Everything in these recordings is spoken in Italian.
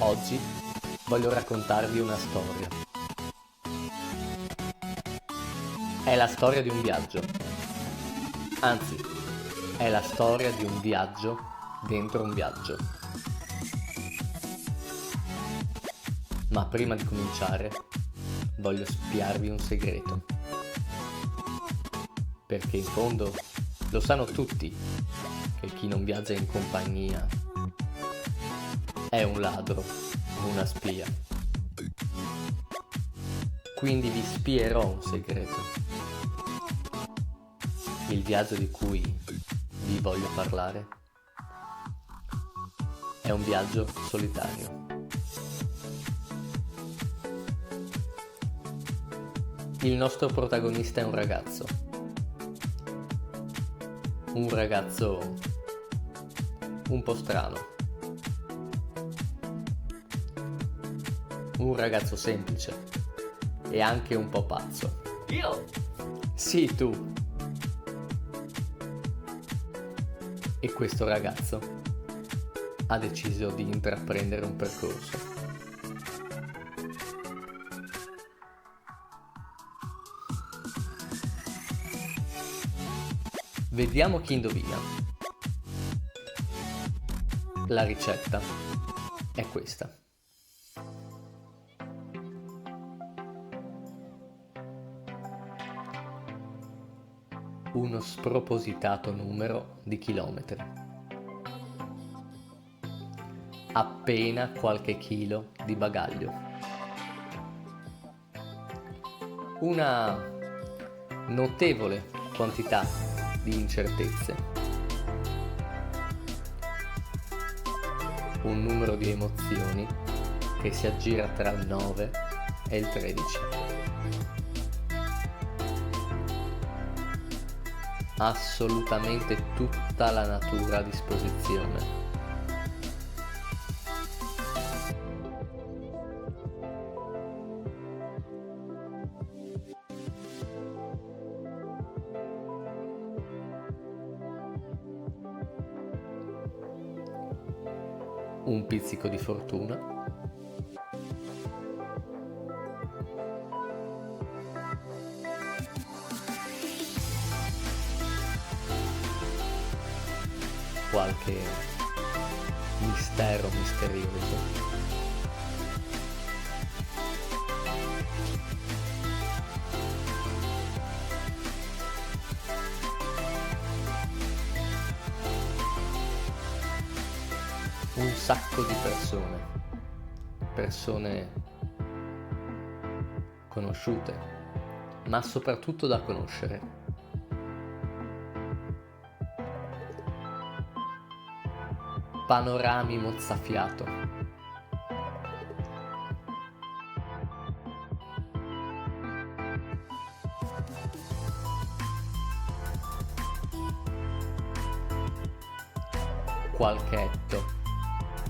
Oggi voglio raccontarvi una storia. È la storia di un viaggio. Anzi, è la storia di un viaggio dentro un viaggio. Ma prima di cominciare, voglio spiarvi un segreto. Perché in fondo lo sanno tutti che chi non viaggia in compagnia è un ladro o una spia. Quindi vi spierò un segreto. Il viaggio di cui vi voglio parlare è un viaggio solitario. Il nostro protagonista è un ragazzo un po' strano, un ragazzo semplice e anche un po' pazzo. Io? Sì, tu. E questo ragazzo ha deciso di intraprendere un percorso. Vediamo chi indovina. La ricetta è questa. Uno spropositato numero di chilometri. Appena qualche chilo di bagaglio. Una notevole quantità di incertezze. Un numero di emozioni che si aggira tra il 9 e il 13. Assolutamente tutta la natura a disposizione. Un pizzico di fortuna. Qualche mistero misterioso. Un sacco di persone conosciute, ma soprattutto da conoscere. Panorami mozzafiato. Qualche etto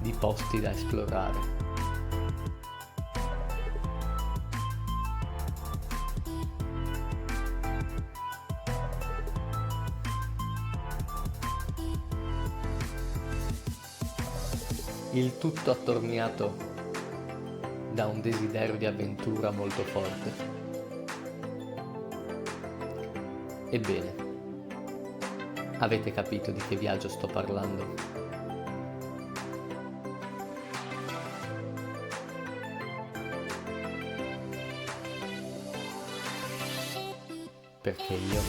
di posti da esplorare. Il tutto attorniato da un desiderio di avventura molto forte. Ebbene, avete capito di che viaggio sto parlando? Perché io